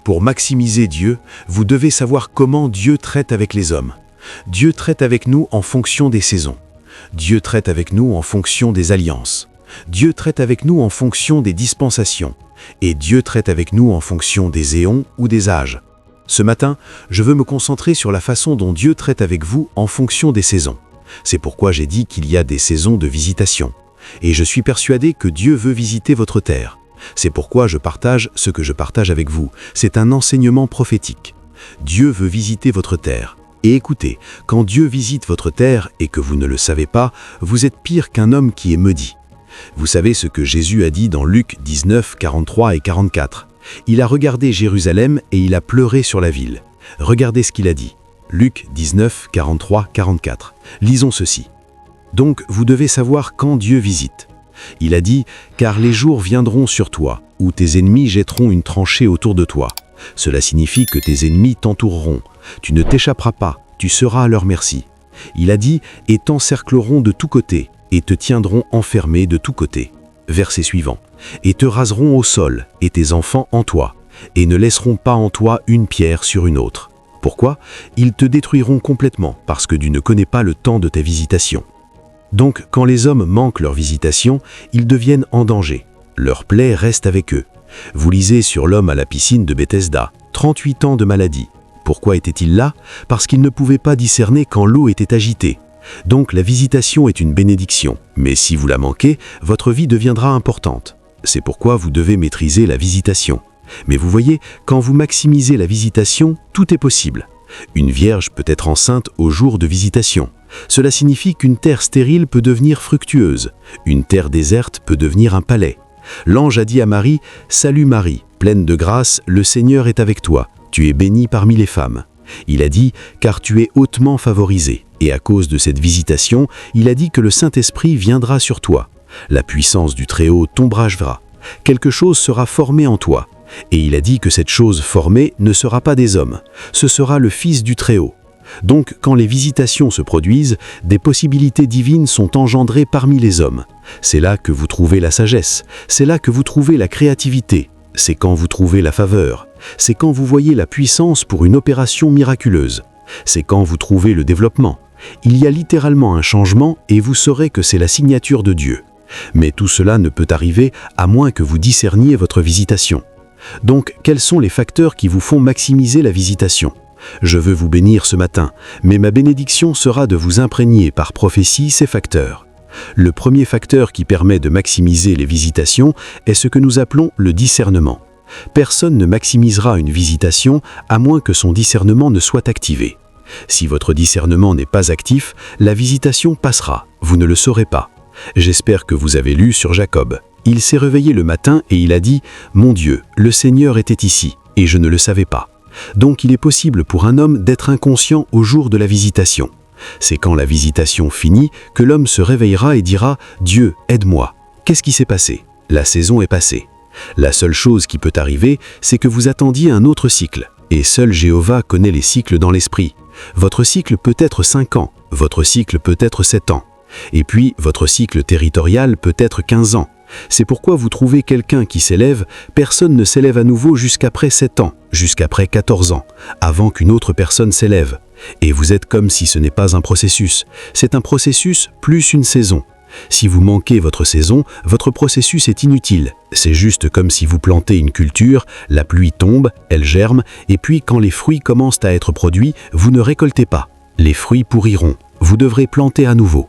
Pour maximiser Dieu, vous devez savoir comment Dieu traite avec les hommes. Dieu traite avec nous en fonction des saisons. Dieu traite avec nous en fonction des alliances. Dieu traite avec nous en fonction des dispensations. Et Dieu traite avec nous en fonction des éons ou des âges. Ce matin, je veux me concentrer sur la façon dont Dieu traite avec vous en fonction des saisons. C'est pourquoi j'ai dit qu'il y a des saisons de visitation. Et je suis persuadé que Dieu veut visiter votre terre. C'est pourquoi je partage ce que je partage avec vous. C'est un enseignement prophétique. Dieu veut visiter votre terre. Et écoutez, quand Dieu visite votre terre et que vous ne le savez pas, vous êtes pire qu'un homme qui est maudit. Vous savez ce que Jésus a dit dans Luc 19, 43 et 44. Il a regardé Jérusalem et il a pleuré sur la ville. Regardez ce qu'il a dit. Luc 19, 43, 44. Lisons ceci. Donc vous devez savoir quand Dieu visite. Il a dit « Car les jours viendront sur toi, où tes ennemis jetteront une tranchée autour de toi. Cela signifie que tes ennemis t'entoureront. Tu ne t'échapperas pas, tu seras à leur merci. » Il a dit « Et t'encercleront de tous côtés, et te tiendront enfermé de tous côtés. » Verset suivant. « Et te raseront au sol, et tes enfants en toi, et ne laisseront pas en toi une pierre sur une autre. » Pourquoi ? Ils te détruiront complètement, parce que tu ne connais pas le temps de ta visitation. Donc, quand les hommes manquent leur visitation, ils deviennent en danger. Leur plaie reste avec eux. Vous lisez sur l'homme à la piscine de Bethesda, 38 ans de maladie. Pourquoi était-il là ? Parce qu'il ne pouvait pas discerner quand l'eau était agitée. Donc la visitation est une bénédiction, mais si vous la manquez, votre vie deviendra importante. C'est pourquoi vous devez maîtriser la visitation. Mais vous voyez, quand vous maximisez la visitation, tout est possible. Une vierge peut être enceinte au jour de visitation. Cela signifie qu'une terre stérile peut devenir fructueuse. Une terre déserte peut devenir un palais. L'ange a dit à Marie « Salut Marie, pleine de grâce, le Seigneur est avec toi. Tu es bénie parmi les femmes. » Il a dit « Car tu es hautement favorisée. » Et à cause de cette visitation, il a dit que le Saint-Esprit viendra sur toi. La puissance du Très-Haut t'ombragera. Quelque chose sera formé en toi. Et il a dit que cette chose formée ne sera pas des hommes. Ce sera le Fils du Très-Haut. Donc, quand les visitations se produisent, des possibilités divines sont engendrées parmi les hommes. C'est là que vous trouvez la sagesse. C'est là que vous trouvez la créativité. C'est quand vous trouvez la faveur. C'est quand vous voyez la puissance pour une opération miraculeuse. C'est quand vous trouvez le développement. Il y a littéralement un changement et vous saurez que c'est la signature de Dieu. Mais tout cela ne peut arriver à moins que vous discerniez votre visitation. Donc, quels sont les facteurs qui vous font maximiser la visitation ? Je veux vous bénir ce matin, mais ma bénédiction sera de vous imprégner par prophétie ces facteurs. Le premier facteur qui permet de maximiser les visitations est ce que nous appelons le discernement. Personne ne maximisera une visitation à moins que son discernement ne soit activé. Si votre discernement n'est pas actif, la visitation passera, vous ne le saurez pas. J'espère que vous avez lu sur Jacob. Il s'est réveillé le matin et il a dit « Mon Dieu, le Seigneur était ici, et je ne le savais pas. » Donc il est possible pour un homme d'être inconscient au jour de la visitation. C'est quand la visitation finit que l'homme se réveillera et dira « Dieu, aide-moi. Qu'est-ce qui s'est passé ? La saison est passée. » La seule chose qui peut arriver, c'est que vous attendiez un autre cycle. Et seul Jéhovah connaît les cycles dans l'esprit. Votre cycle peut être 5 ans, votre cycle peut être 7 ans. Et puis, votre cycle territorial peut être 15 ans. C'est pourquoi vous trouvez quelqu'un qui s'élève, personne ne s'élève à nouveau jusqu'après 7 ans, jusqu'après 14 ans, avant qu'une autre personne s'élève. Et vous êtes comme si ce n'est pas un processus. C'est un processus plus une saison. Si vous manquez votre saison, votre processus est inutile. C'est juste comme si vous plantez une culture, la pluie tombe, elle germe, et puis quand les fruits commencent à être produits, vous ne récoltez pas. Les fruits pourriront. Vous devrez planter à nouveau.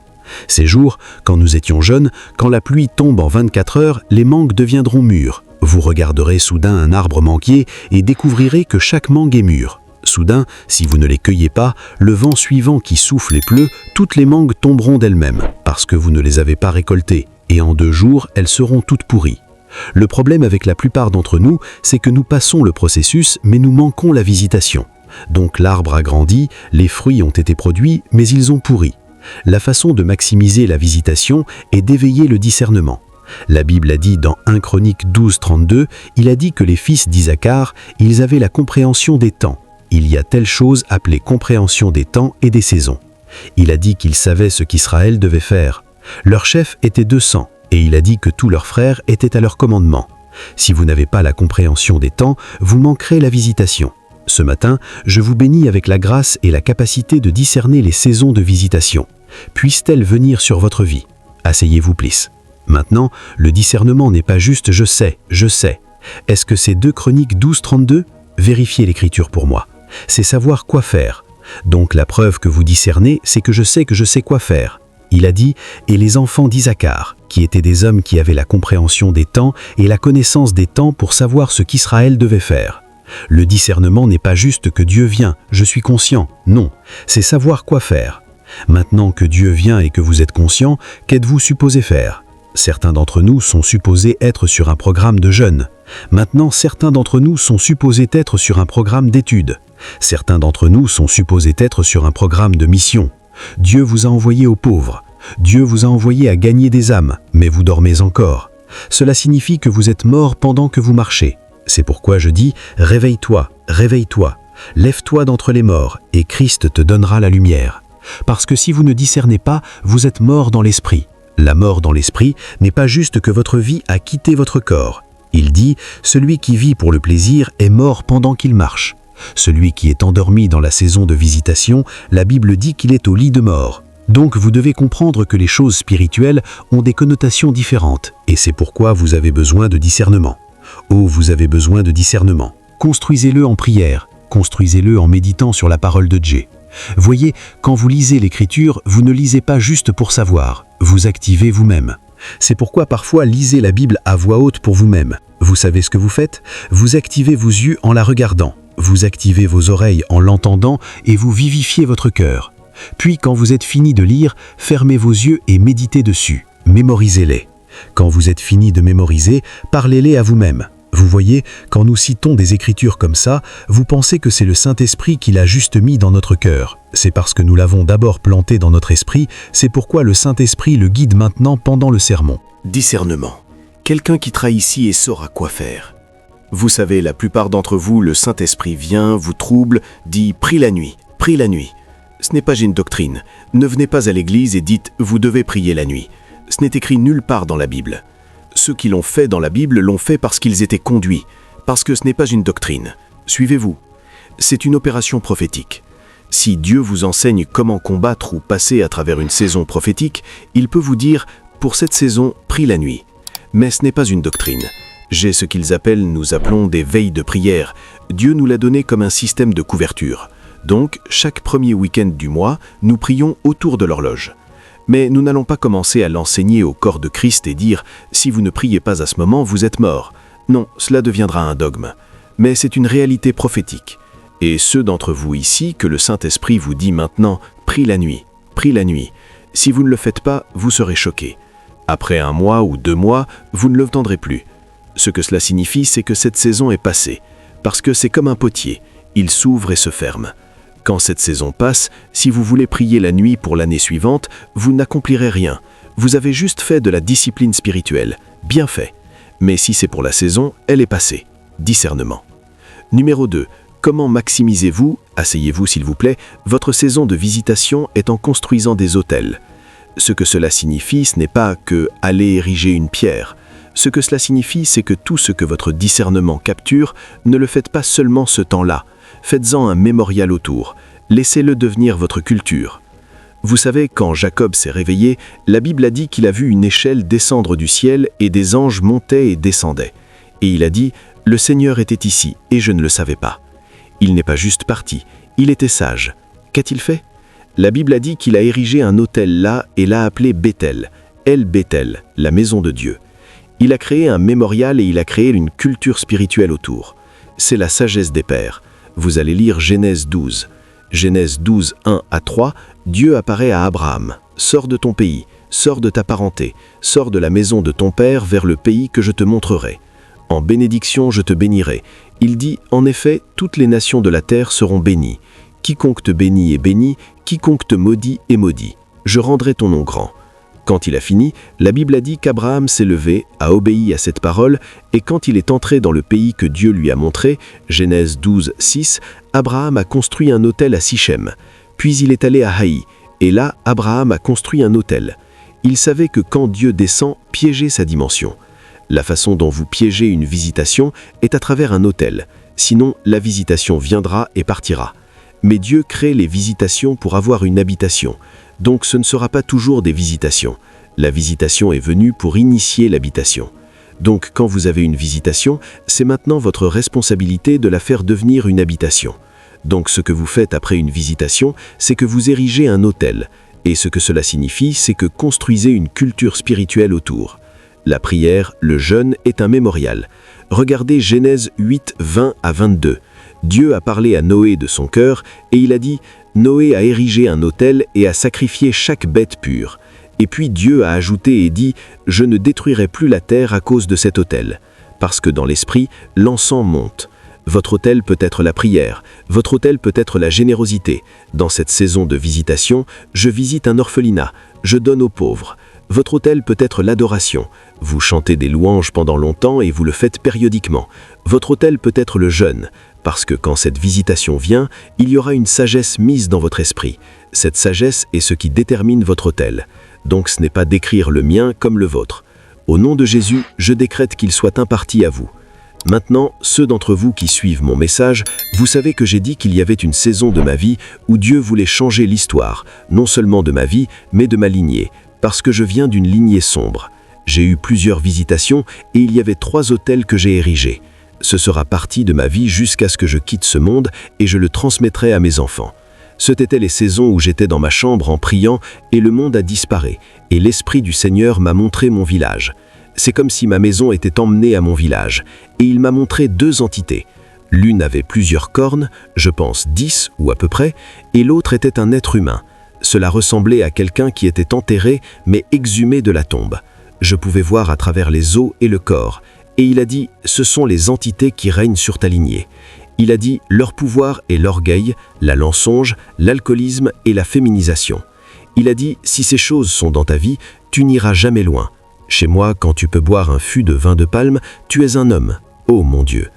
Ces jours, quand nous étions jeunes, quand la pluie tombe en 24 heures, les mangues deviendront mûres. Vous regarderez soudain un arbre manguier et découvrirez que chaque mangue est mûre. Soudain, si vous ne les cueillez pas, le vent suivant qui souffle et pleut, toutes les mangues tomberont d'elles-mêmes, parce que vous ne les avez pas récoltées, et en 2 jours, elles seront toutes pourries. Le problème avec la plupart d'entre nous, c'est que nous passons le processus, mais nous manquons la visitation. Donc l'arbre a grandi, les fruits ont été produits, mais ils ont pourri. La façon de maximiser la visitation est d'éveiller le discernement. La Bible a dit dans 1 Chronique 12, 32, il a dit que les fils d'Isaacar, ils avaient la compréhension des temps. Il y a telle chose appelée compréhension des temps et des saisons. Il a dit qu'ils savaient ce qu'Israël devait faire. Leur chef était 200, et il a dit que tous leurs frères étaient à leur commandement. Si vous n'avez pas la compréhension des temps, vous manquerez la visitation. Ce matin, je vous bénis avec la grâce et la capacité de discerner les saisons de visitation. Puissent-elles venir sur votre vie? Asseyez-vous, please. Maintenant, le discernement n'est pas juste « je sais ». Est-ce que c'est 2 Chroniques 12:32? Vérifiez l'écriture pour moi. C'est savoir quoi faire. Donc la preuve que vous discernez, c'est que je sais quoi faire. Il a dit « Et les enfants d'Isaacar, qui étaient des hommes qui avaient la compréhension des temps et la connaissance des temps pour savoir ce qu'Israël devait faire. » Le discernement n'est pas juste que Dieu vient, je suis conscient. Non, c'est savoir quoi faire. Maintenant que Dieu vient et que vous êtes conscient, qu'êtes-vous supposé faire? Certains d'entre nous sont supposés être sur un programme de jeûne. Maintenant, certains d'entre nous sont supposés être sur un programme d'études. Certains d'entre nous sont supposés être sur un programme de mission. Dieu vous a envoyé aux pauvres. Dieu vous a envoyé à gagner des âmes, mais vous dormez encore. Cela signifie que vous êtes mort pendant que vous marchez. C'est pourquoi je dis « Réveille-toi, réveille-toi, lève-toi d'entre les morts, et Christ te donnera la lumière. » Parce que si vous ne discernez pas, vous êtes mort dans l'esprit. La mort dans l'esprit n'est pas juste que votre vie a quitté votre corps. Il dit « Celui qui vit pour le plaisir est mort pendant qu'il marche. » Celui qui est endormi dans la saison de visitation, la Bible dit qu'il est au lit de mort. Donc vous devez comprendre que les choses spirituelles ont des connotations différentes, et c'est pourquoi vous avez besoin de discernement. Oh, vous avez besoin de discernement. Construisez-le en prière, construisez-le en méditant sur la parole de Dieu. Voyez, quand vous lisez l'Écriture, vous ne lisez pas juste pour savoir, vous activez vous-même. C'est pourquoi parfois lisez la Bible à voix haute pour vous-même. Vous savez ce que vous faites? Vous activez vos yeux en la regardant, vous activez vos oreilles en l'entendant et vous vivifiez votre cœur. Puis quand vous êtes fini de lire, fermez vos yeux et méditez dessus, mémorisez-les. Quand vous êtes fini de mémoriser, parlez-les à vous-même. Vous voyez, quand nous citons des écritures comme ça, vous pensez que c'est le Saint-Esprit qui l'a juste mis dans notre cœur. C'est parce que nous l'avons d'abord planté dans notre esprit, c'est pourquoi le Saint-Esprit le guide maintenant pendant le sermon. Discernement. Quelqu'un qui trahit ici et saura quoi faire. Vous savez, la plupart d'entre vous, le Saint-Esprit vient, vous trouble, dit « prie la nuit, prie la nuit ». Ce n'est pas une doctrine. Ne venez pas à l'église et dites « vous devez prier la nuit ». Ce n'est écrit nulle part dans la Bible. Ceux qui l'ont fait dans la Bible l'ont fait parce qu'ils étaient conduits, parce que ce n'est pas une doctrine. Suivez-vous. C'est une opération prophétique. Si Dieu vous enseigne comment combattre ou passer à travers une saison prophétique, il peut vous dire « pour cette saison, prie la nuit ». Mais ce n'est pas une doctrine. J'ai ce nous appelons des veilles de prière. Dieu nous l'a donné comme un système de couverture. Donc, chaque premier week-end du mois, nous prions autour de l'horloge. Mais nous n'allons pas commencer à l'enseigner au corps de Christ et dire « si vous ne priez pas à ce moment, vous êtes mort ». Non, cela deviendra un dogme. Mais c'est une réalité prophétique. Et ceux d'entre vous ici que le Saint-Esprit vous dit maintenant « prie la nuit, prie la nuit ». Si vous ne le faites pas, vous serez choqués. Après 1 mois ou 2 mois, vous ne le entendrez plus. Ce que cela signifie, c'est que cette saison est passée. Parce que c'est comme un potier, il s'ouvre et se ferme. Quand cette saison passe, si vous voulez prier la nuit pour l'année suivante, vous n'accomplirez rien. Vous avez juste fait de la discipline spirituelle. Bien fait. Mais si c'est pour la saison, elle est passée. Discernement. Numéro 2. Comment maximisez-vous, asseyez-vous s'il vous plaît, votre saison de visitation est en construisant des autels. Ce que cela signifie, ce n'est pas que aller ériger une pierre. Ce que cela signifie, c'est que tout ce que votre discernement capture, ne le faites pas seulement ce temps-là. Faites-en un mémorial autour. Laissez-le devenir votre culture. Vous savez, quand Jacob s'est réveillé, la Bible a dit qu'il a vu une échelle descendre du ciel et des anges montaient et descendaient. Et il a dit « Le Seigneur était ici et je ne le savais pas ». Il n'est pas juste parti, il était sage. Qu'a-t-il fait? La Bible a dit qu'il a érigé un autel là et l'a appelé Bethel, El Bethel, la maison de Dieu. Il a créé un mémorial et il a créé une culture spirituelle autour. C'est la sagesse des pères. Vous allez lire Genèse 12. Genèse 12, 1 à 3, Dieu apparaît à Abraham. « Sors de ton pays, sors de ta parenté, sors de la maison de ton père vers le pays que je te montrerai. En bénédiction je te bénirai. » Il dit « En effet, toutes les nations de la terre seront bénies. Quiconque te bénit est béni, quiconque te maudit est maudit. Je rendrai ton nom grand. » Quand il a fini, la Bible a dit qu'Abraham s'est levé, a obéi à cette parole, et quand il est entré dans le pays que Dieu lui a montré, Genèse 12, 6, Abraham a construit un autel à Sichem. Puis il est allé à Haï, et là, Abraham a construit un autel. Il savait que quand Dieu descend, piéger sa dimension. La façon dont vous piégez une visitation est à travers un autel. Sinon, la visitation viendra et partira. Mais Dieu crée les visitations pour avoir une habitation. Donc ce ne sera pas toujours des visitations. La visitation est venue pour initier l'habitation. Donc quand vous avez une visitation, c'est maintenant votre responsabilité de la faire devenir une habitation. Donc ce que vous faites après une visitation, c'est que vous érigez un autel. Et ce que cela signifie, c'est que construisez une culture spirituelle autour. La prière, le jeûne est un mémorial. Regardez Genèse 8, 20 à 22. Dieu a parlé à Noé de son cœur et il a dit « Noé a érigé un autel et a sacrifié chaque bête pure. » Et puis Dieu a ajouté et dit « Je ne détruirai plus la terre à cause de cet autel. » Parce que dans l'esprit, l'encens monte. Votre autel peut être la prière, votre autel peut être la générosité. Dans cette saison de visitation, je visite un orphelinat, je donne aux pauvres. Votre autel peut être l'adoration. Vous chantez des louanges pendant longtemps et vous le faites périodiquement. Votre autel peut être le jeûne, parce que quand cette visitation vient, il y aura une sagesse mise dans votre esprit. Cette sagesse est ce qui détermine votre autel. Donc ce n'est pas d'écrire le mien comme le vôtre. Au nom de Jésus, je décrète qu'il soit imparti à vous. Maintenant, ceux d'entre vous qui suivent mon message, vous savez que j'ai dit qu'il y avait une saison de ma vie où Dieu voulait changer l'histoire, non seulement de ma vie, mais de ma lignée, parce que je viens d'une lignée sombre. J'ai eu plusieurs visitations et il y avait 3 autels que j'ai érigés. Ce sera partie de ma vie jusqu'à ce que je quitte ce monde et je le transmettrai à mes enfants. C'étaient les saisons où j'étais dans ma chambre en priant et le monde a disparu et l'Esprit du Seigneur m'a montré mon village. C'est comme si ma maison était emmenée à mon village et il m'a montré 2 entités. L'une avait plusieurs cornes, je pense 10 ou à peu près, et l'autre était un être humain. Cela ressemblait à quelqu'un qui était enterré mais exhumé de la tombe. Je pouvais voir à travers les os et le corps. Et il a dit, ce sont les entités qui règnent sur ta lignée. Il a dit, leur pouvoir est l'orgueil, la mensonge, l'alcoolisme et la féminisation. Il a dit, si ces choses sont dans ta vie, tu n'iras jamais loin. Chez moi, quand tu peux boire un fût de vin de palme, tu es un homme. Oh mon Dieu!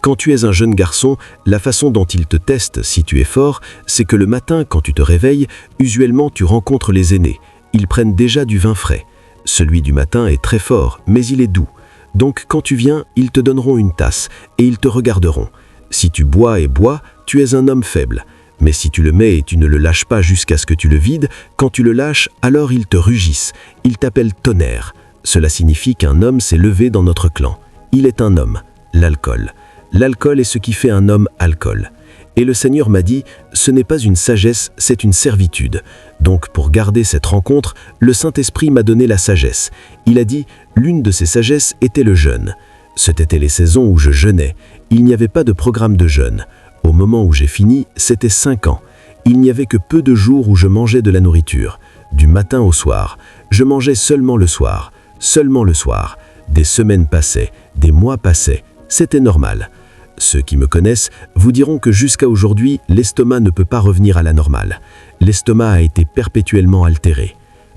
Quand tu es un jeune garçon, la façon dont ils te testent si tu es fort, c'est que le matin, quand tu te réveilles, usuellement tu rencontres les aînés. Ils prennent déjà du vin frais. Celui du matin est très fort, mais il est doux. Donc quand tu viens, ils te donneront une tasse et ils te regarderont. Si tu bois et bois, tu es un homme faible. Mais si tu le mets et tu ne le lâches pas jusqu'à ce que tu le vides, quand tu le lâches, alors ils te rugissent. Ils t'appellent tonnerre. Cela signifie qu'un homme s'est levé dans notre clan. Il est un homme, l'alcool. L'alcool est ce qui fait un homme alcool. Et le Seigneur m'a dit, ce n'est pas une sagesse, c'est une servitude. Donc pour garder cette rencontre, le Saint-Esprit m'a donné la sagesse. Il a dit, l'une de ces sagesses était le jeûne. C'étaient les saisons où je jeûnais. Il n'y avait pas de programme de jeûne. Au moment où j'ai fini, c'était 5 ans. Il n'y avait que peu de jours où je mangeais de la nourriture. Du matin au soir. Je mangeais seulement le soir. Seulement le soir. Des semaines passaient, des mois passaient. C'était normal. Ceux qui me connaissent vous diront que jusqu'à aujourd'hui, l'estomac ne peut pas revenir à la normale. L'estomac a été perpétuellement altéré.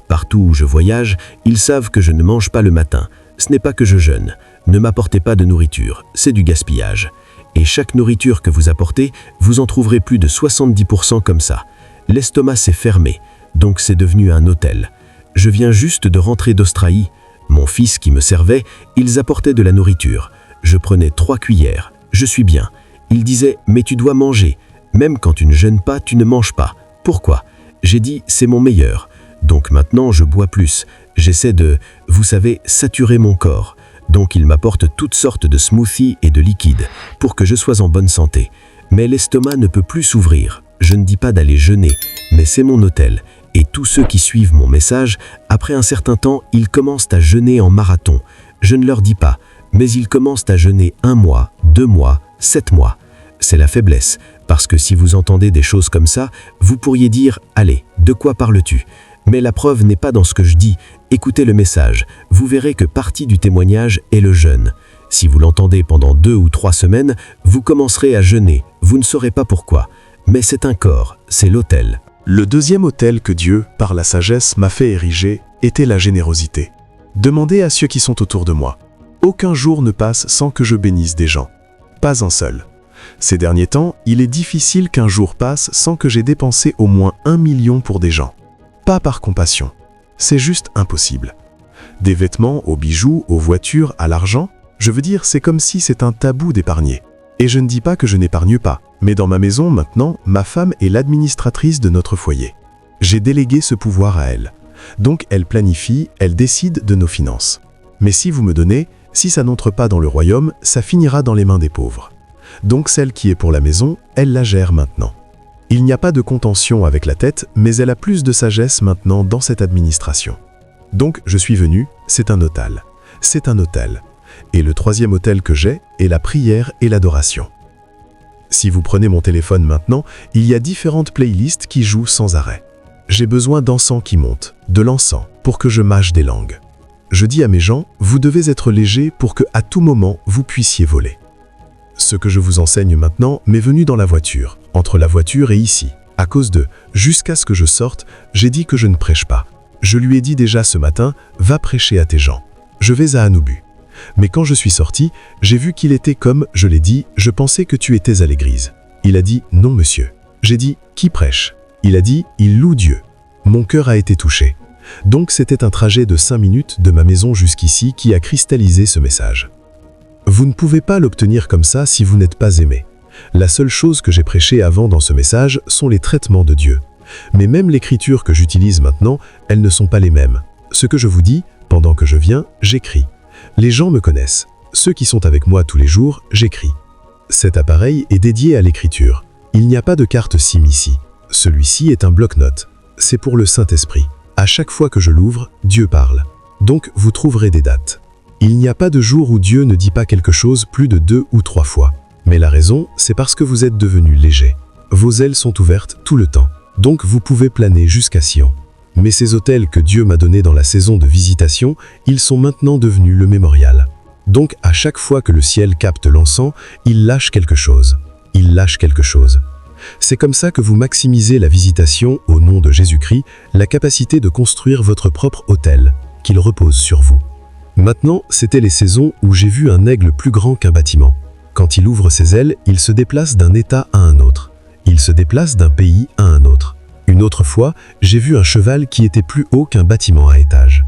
Partout où je voyage, ils savent que je ne mange pas le matin. Ce n'est pas que je jeûne. Ne m'apportez pas de nourriture, c'est du gaspillage. Et chaque nourriture que vous apportez, vous en trouverez plus de 70% comme ça. L'estomac s'est fermé, donc c'est devenu un hôtel. Je viens juste de rentrer d'Australie. Mon fils qui me servait, ils apportaient de la nourriture. Je prenais 3 cuillères. Je suis bien. Il disait, mais tu dois manger. Même quand tu ne jeûnes pas, tu ne manges pas. Pourquoi? J'ai dit, c'est mon meilleur. Donc maintenant, je bois plus. J'essaie de, vous savez, saturer mon corps. Donc il m'apporte toutes sortes de smoothies et de liquides pour que je sois en bonne santé. Mais l'estomac ne peut plus s'ouvrir. Je ne dis pas d'aller jeûner, mais c'est mon hôtel. Et tous ceux qui suivent mon message, après un certain temps, ils commencent à jeûner en marathon. Je ne leur dis pas, mais ils commencent à jeûner 1 mois, 2 mois, 7 mois. C'est la faiblesse, parce que si vous entendez des choses comme ça, vous pourriez dire « Allez, de quoi parles-tu » Mais la preuve n'est pas dans ce que je dis. Écoutez le message, vous verrez que partie du témoignage est le jeûne. Si vous l'entendez pendant 2 ou 3 semaines, vous commencerez à jeûner, vous ne saurez pas pourquoi. Mais c'est un corps, c'est l'autel. Le deuxième autel que Dieu, par la sagesse, m'a fait ériger était la générosité. Demandez à ceux qui sont autour de moi. Aucun jour ne passe sans que je bénisse des gens. Pas un seul. Ces derniers temps, il est difficile qu'un jour passe sans que j'ai dépensé au moins 1 million pour des gens. Pas par compassion. C'est juste impossible. Des vêtements, aux bijoux, aux voitures, à l'argent. Je veux dire, c'est comme si c'est un tabou d'épargner. Et je ne dis pas que je n'épargne pas, mais dans ma maison, maintenant, ma femme est l'administratrice de notre foyer. J'ai délégué ce pouvoir à elle. Donc elle planifie, elle décide de nos finances. Mais si vous me donnez, si ça n'entre pas dans le royaume, ça finira dans les mains des pauvres. Donc celle qui est pour la maison, elle la gère maintenant. Il n'y a pas de contention avec la tête, mais elle a plus de sagesse maintenant dans cette administration. Donc je suis venu, c'est un autel. C'est un autel. Et le troisième autel que j'ai est la prière et l'adoration. Si vous prenez mon téléphone maintenant, il y a différentes playlists qui jouent sans arrêt. J'ai besoin d'encens qui monte, de l'encens, pour que je mâche des langues. Je dis à mes gens, vous devez être léger pour que, à tout moment, vous puissiez voler. Ce que je vous enseigne maintenant m'est venu dans la voiture, entre la voiture et ici. À cause de, jusqu'à ce que je sorte, j'ai dit que je ne prêche pas. Je lui ai dit déjà ce matin, va prêcher à tes gens. Je vais à Anubu. Mais quand je suis sorti, j'ai vu qu'il était comme, je l'ai dit, je pensais que tu étais à l'église. Il a dit, non monsieur. J'ai dit, qui prêche? Il a dit, il loue Dieu. Mon cœur a été touché. Donc c'était un trajet de 5 minutes de ma maison jusqu'ici qui a cristallisé ce message. Vous ne pouvez pas l'obtenir comme ça si vous n'êtes pas aimé. La seule chose que j'ai prêchée avant dans ce message sont les traitements de Dieu. Mais même l'écriture que j'utilise maintenant, elles ne sont pas les mêmes. Ce que je vous dis, pendant que je viens, j'écris. Les gens me connaissent. Ceux qui sont avec moi tous les jours, j'écris. Cet appareil est dédié à l'écriture. Il n'y a pas de carte SIM ici. Celui-ci est un bloc-notes. C'est pour le Saint-Esprit. À chaque fois que je l'ouvre, Dieu parle. Donc vous trouverez des dates. Il n'y a pas de jour où Dieu ne dit pas quelque chose plus de 2 ou 3 fois. Mais la raison, c'est parce que vous êtes devenu léger. Vos ailes sont ouvertes tout le temps. Donc vous pouvez planer jusqu'à Sion. Mais ces hôtels que Dieu m'a donnés dans la saison de visitation, ils sont maintenant devenus le mémorial. Donc à chaque fois que le ciel capte l'encens, il lâche quelque chose. Il lâche quelque chose. C'est comme ça que vous maximisez la visitation au nom de Jésus-Christ, la capacité de construire votre propre hôtel, qu'il repose sur vous. Maintenant, c'était les saisons où j'ai vu un aigle plus grand qu'un bâtiment. Quand il ouvre ses ailes, il se déplace d'un état à un autre. Il se déplace d'un pays à un autre. Une autre fois, j'ai vu un cheval qui était plus haut qu'un bâtiment à étage.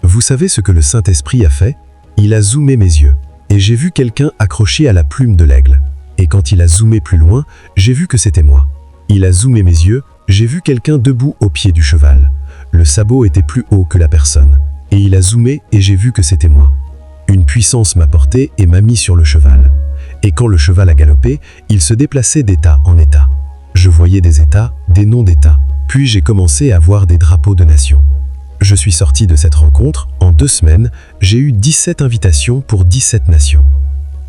Vous savez ce que le Saint-Esprit a fait? Il a zoomé mes yeux, et j'ai vu quelqu'un accroché à la plume de l'aigle. Et quand il a zoomé plus loin, j'ai vu que c'était moi. Il a zoomé mes yeux, j'ai vu quelqu'un debout au pied du cheval. Le sabot était plus haut que la personne. Et il a zoomé et j'ai vu que c'était moi. Une puissance m'a porté et m'a mis sur le cheval. Et quand le cheval a galopé, il se déplaçait d'état en état. Je voyais des états, des noms d'états. Puis j'ai commencé à voir des drapeaux de nations. Je suis sorti de cette rencontre, en 2 semaines, j'ai eu 17 invitations pour 17 nations.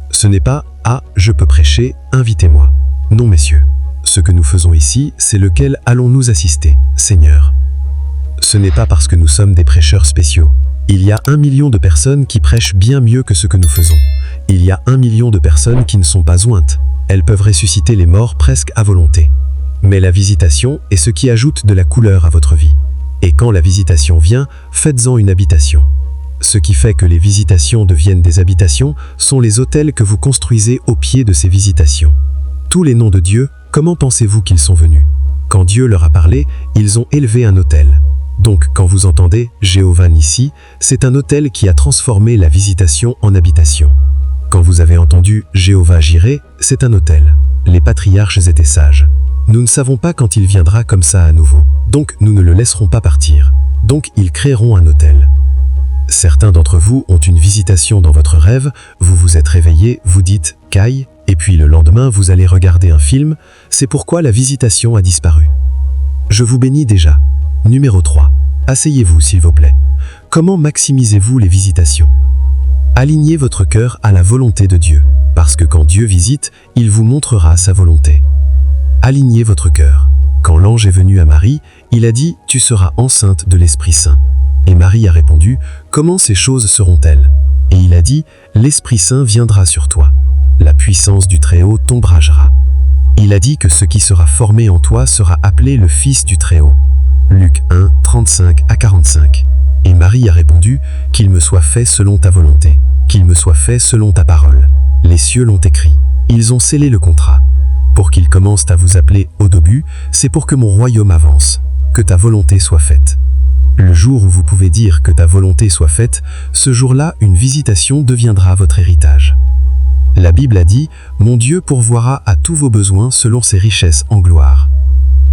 Ce n'est pas « Ah, je peux prêcher, invitez-moi ». Non, messieurs. Ce que nous faisons ici, c'est lequel allons-nous assister, Seigneur. Ce n'est pas parce que nous sommes des prêcheurs spéciaux. Il y a 1 million de personnes qui prêchent bien mieux que ce que nous faisons. Il y a 1 million de personnes qui ne sont pas ointes. Elles peuvent ressusciter les morts presque à volonté. Mais la visitation est ce qui ajoute de la couleur à votre vie. Et quand la visitation vient, faites-en une habitation. Ce qui fait que les visitations deviennent des habitations sont les hôtels que vous construisez au pied de ces visitations. Tous les noms de Dieu, comment pensez-vous qu'ils sont venus? Quand Dieu leur a parlé, ils ont élevé un autel. Donc quand vous entendez Jéhovah Nissi, c'est un autel qui a transformé la visitation en habitation. Quand vous avez entendu Jéhovah Jireh, c'est un autel. Les patriarches étaient sages. Nous ne savons pas quand il viendra comme ça à nouveau. Donc nous ne le laisserons pas partir. Donc ils créeront un autel. Certains d'entre vous ont une visitation dans votre rêve, vous vous êtes réveillé, vous dites « Caille », et puis le lendemain vous allez regarder un film, c'est pourquoi la visitation a disparu. Je vous bénis déjà. Numéro 3. Asseyez-vous s'il vous plaît. Comment maximisez-vous les visitations? Alignez votre cœur à la volonté de Dieu, parce que quand Dieu visite, il vous montrera sa volonté. Alignez votre cœur. Quand l'ange est venu à Marie, il a dit « Tu seras enceinte de l'Esprit Saint ». Et Marie a répondu « Comment ces choses seront-elles » Et il a dit « L'Esprit Saint viendra sur toi. La puissance du Très-Haut t'ombragera. » Il a dit que ce qui sera formé en toi sera appelé le Fils du Très-Haut. Luc 1, 35 à 45. Et Marie a répondu « Qu'il me soit fait selon ta volonté, qu'il me soit fait selon ta parole. » Les cieux l'ont écrit. Ils ont scellé le contrat. Pour qu'ils commencent à vous appeler au début, c'est pour que mon royaume avance, que ta volonté soit faite. Le jour où vous pouvez dire que ta volonté soit faite, ce jour-là, une visitation deviendra votre héritage. La Bible a dit « Mon Dieu pourvoira à tous vos besoins selon ses richesses en gloire ».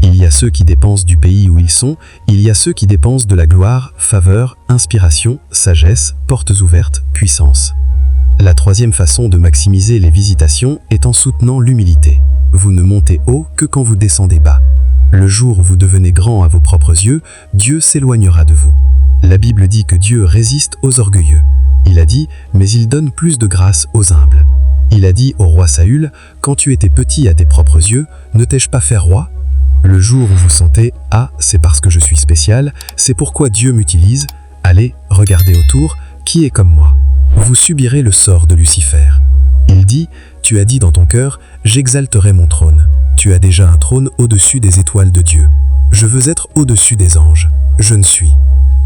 Il y a ceux qui dépensent du pays où ils sont, il y a ceux qui dépensent de la gloire, faveur, inspiration, sagesse, portes ouvertes, puissance. La troisième façon de maximiser les visitations est en soutenant l'humilité. Vous ne montez haut que quand vous descendez bas. Le jour où vous devenez grand à vos propres yeux, Dieu s'éloignera de vous. La Bible dit que Dieu résiste aux orgueilleux. Il a dit « Mais il donne plus de grâce aux humbles ». Il a dit au roi Saül « Quand tu étais petit à tes propres yeux, ne t'ai-je pas fait roi ?» Le jour où vous sentez « Ah, c'est parce que je suis spécial, c'est pourquoi Dieu m'utilise », allez, regardez autour, qui est comme moi? Vous subirez le sort de Lucifer. Il dit « Tu as dit dans ton cœur, j'exalterai mon trône. Tu as déjà un trône au-dessus des étoiles de Dieu. Je veux être au-dessus des anges. Je ne suis. »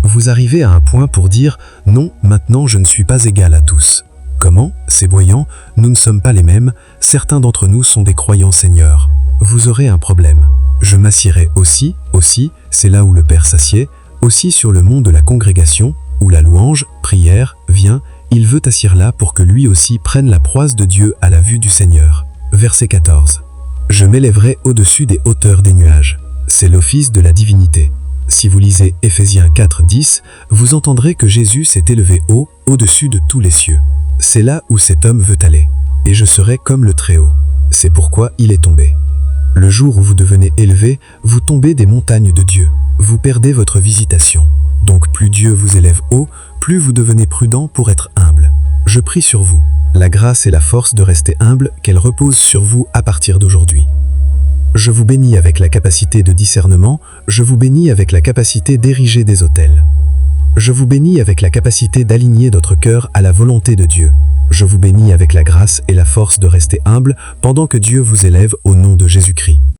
Vous arrivez à un point pour dire « Non, maintenant je ne suis pas égal à tous. » Comment? C'est voyant, nous ne sommes pas les mêmes, certains d'entre nous sont des croyants seigneurs. Vous aurez un problème. Je m'assierai aussi, c'est là où le Père s'assied, aussi sur le mont de la congrégation, où la louange, prière, vient, il veut asseoir là pour que lui aussi prenne la proise de Dieu à la vue du Seigneur. Verset 14. Je m'élèverai au-dessus des hauteurs des nuages. C'est l'office de la divinité. Si vous lisez Éphésiens 4, 10, vous entendrez que Jésus s'est élevé haut, au-dessus de tous les cieux. C'est là où cet homme veut aller. Et je serai comme le Très-Haut. C'est pourquoi il est tombé. Le jour où vous devenez élevé, vous tombez des montagnes de Dieu. Vous perdez votre visitation. Donc plus Dieu vous élève haut, plus vous devenez prudent pour être humble. Je prie sur vous, la grâce et la force de rester humble, qu'elle repose sur vous à partir d'aujourd'hui. Je vous bénis avec la capacité de discernement, je vous bénis avec la capacité d'ériger des autels. Je vous bénis avec la capacité d'aligner notre cœur à la volonté de Dieu. Je vous bénis avec la grâce et la force de rester humble pendant que Dieu vous élève au nom de Jésus-Christ.